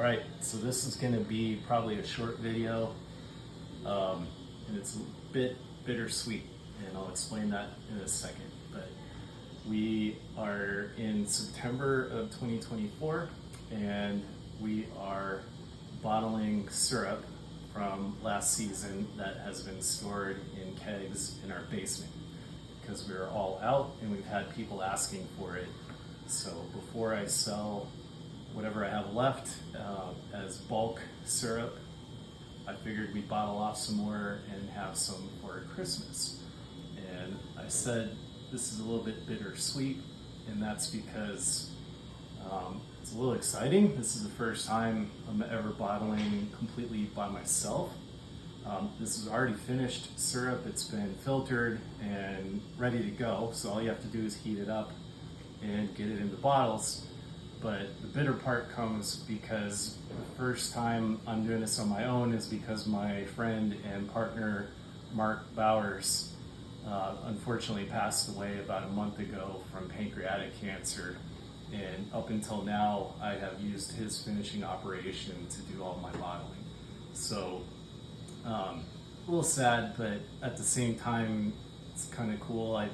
All right, so this is going to be probably a short video, and it's a bit bittersweet, and I'll explain that in a second. But we are in September of 2024, and we are bottling syrup from last season that has been stored in kegs in our basement because we were all out and we've had people asking for it. So before I sell whatever I have left as bulk syrup, I figured we'd bottle off some more and have some for Christmas. And I said this is a little bit bittersweet, and that's because it's a little exciting. This is the first time I'm ever bottling completely by myself. This is already finished syrup. It's been filtered and ready to go. So all you have to do is heat it up and get it into bottles. But the bitter part comes because the first time I'm doing this on my own is because my friend and partner, Mark Bowers, unfortunately passed away about a month ago from pancreatic cancer. And up until now, I have used his finishing operation to do all my bottling. So, a little sad, but at the same time, it's kind of cool. I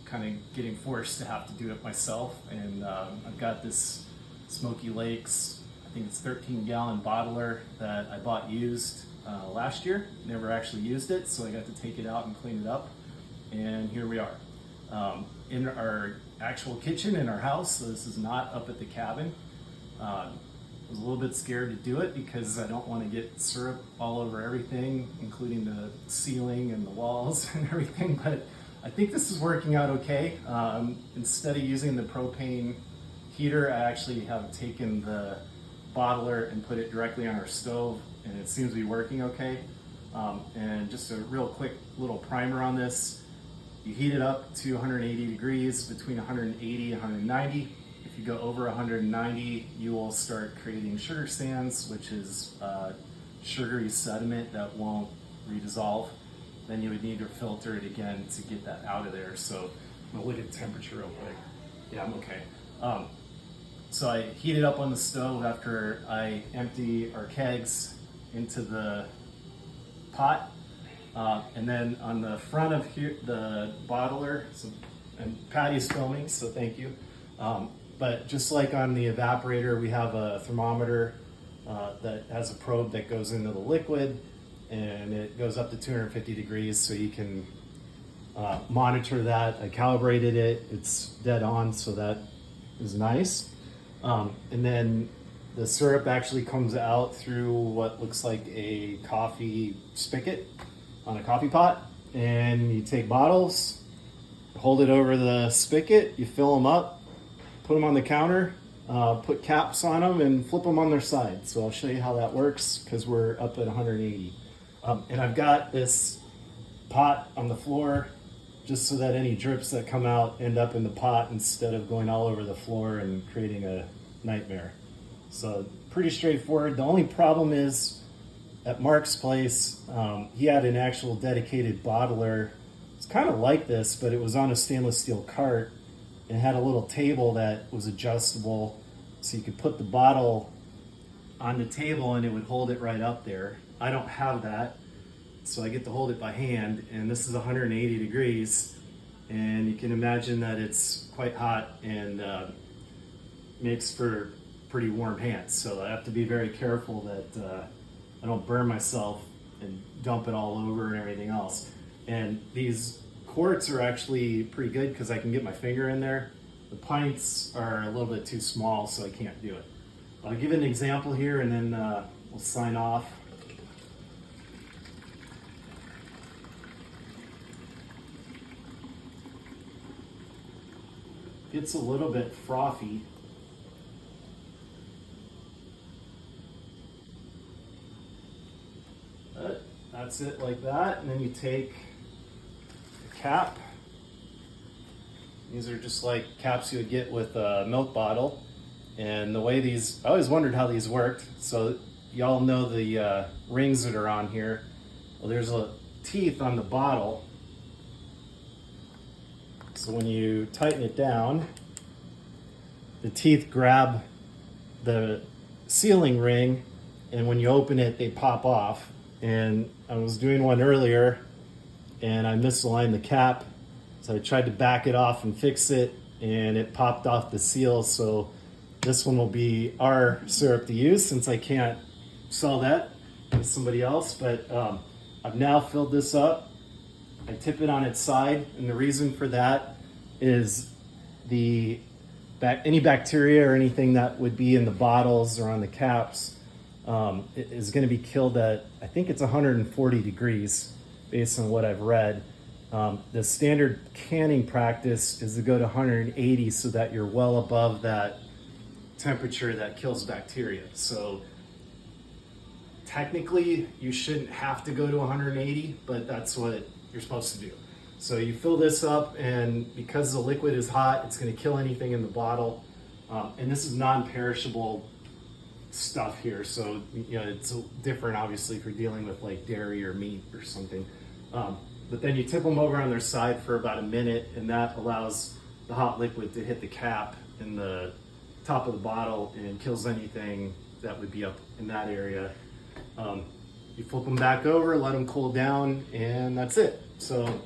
kind of getting forced to have to do it myself. And I've got this Smoky Lakes, I think it's 13-gallon bottler that I bought used last year. Never actually used it, so I got to take it out and clean it up. And here we are. In our actual kitchen in our house, so this is not up at the cabin. I was a little bit scared to do it because I don't want to get syrup all over everything, including the ceiling and the walls and everything, but I think this is working out okay. Instead of using the propane heater, I actually have taken the bottler and put it directly on our stove, and it seems to be working okay. And just a real quick little primer on this. You heat it up to 180 degrees, between 180 and 190. If you go over 190, you will start creating sugar sands, which is sugary sediment that won't redissolve. Then you would need to filter it again to get that out of there. So I'm gonna look at the temperature real quick. Yeah, I'm okay. So I heat it up on the stove after I empty our kegs into the pot. And then on the front of here, the bottler, and Patty's filming, so thank you. But just like on the evaporator, we have a thermometer that has a probe that goes into the liquid, and it goes up to 250 degrees, so you can monitor that. I calibrated it, it's dead on, so that is nice. And then the syrup actually comes out through what looks like a coffee spigot on a coffee pot, and you take bottles, hold it over the spigot, you fill them up, put them on the counter, put caps on them, and flip them on their side. So I'll show you how that works because we're up at 180. And I've got this pot on the floor just so that any drips that come out end up in the pot instead of going all over the floor and creating a nightmare. So pretty straightforward. The only problem is at Mark's place, he had an actual dedicated bottler. It's kind of like this, but it was on a stainless steel cart and had a little table that was adjustable, so you could put the bottle on the table and it would hold it right up there. I don't have that, so I get to hold it by hand, and this is 180 degrees, and you can imagine that it's quite hot and makes for pretty warm hands. So I have to be very careful that I don't burn myself and dump it all over and everything else. And these quarts are actually pretty good because I can get my finger in there. The pints are a little bit too small, so I can't do it. I'll give an example here, and then we'll sign off. It's a little bit frothy. But that's it like that, and then you take the cap. These are just like caps you would get with a milk bottle. And the way these, I always wondered how these worked. So y'all know the rings that are on here. Well, there's a teeth on the bottle. So when you tighten it down, the teeth grab the sealing ring, and when you open it, they pop off. And I was doing one earlier, and I misaligned the cap, so I tried to back it off and fix it, and it popped off the seal. So this one will be our syrup to use, since I can't sell that to somebody else. But I've now filled this up. I tip it on its side, and the reason for that is any bacteria or anything that would be in the bottles or on the caps is going to be killed at, I think it's 140 degrees based on what I've read. The standard canning practice is to go to 180 so that you're well above that temperature that kills bacteria. So technically you shouldn't have to go to 180, but that's what you're supposed to do. So you fill this up, and because the liquid is hot, it's going to kill anything in the bottle. And this is non-perishable stuff here, so it's different obviously if you're dealing with like dairy or meat or something. But then you tip them over on their side for about a minute, and that allows the hot liquid to hit the cap in the top of the bottle and kills anything that would be up in that area. You flip them back over, let them cool down, and that's it. So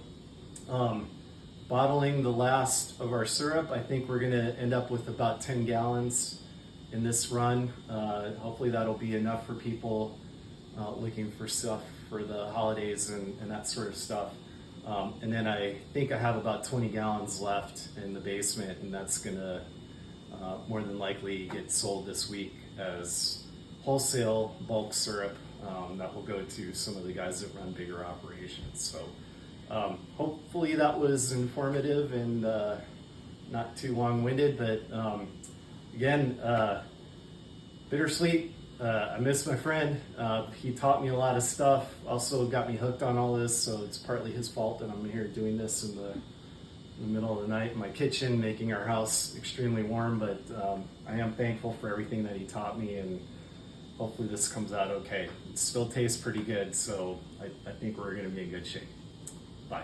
bottling the last of our syrup, I think we're gonna end up with about 10 gallons in this run. Hopefully that'll be enough for people looking for stuff for the holidays and that sort of stuff. And then I think I have about 20 gallons left in the basement, and that's gonna more than likely get sold this week as wholesale bulk syrup that will go to some of the guys that run bigger operations. So hopefully that was informative and not too long-winded, but again, bittersweet. I miss my friend. He taught me a lot of stuff, also got me hooked on all this, so it's partly his fault that I'm here doing this in the middle of the night in my kitchen, making our house extremely warm, but I am thankful for everything that he taught me, and hopefully this comes out okay. It still tastes pretty good, so I think we're gonna be in good shape. Bye.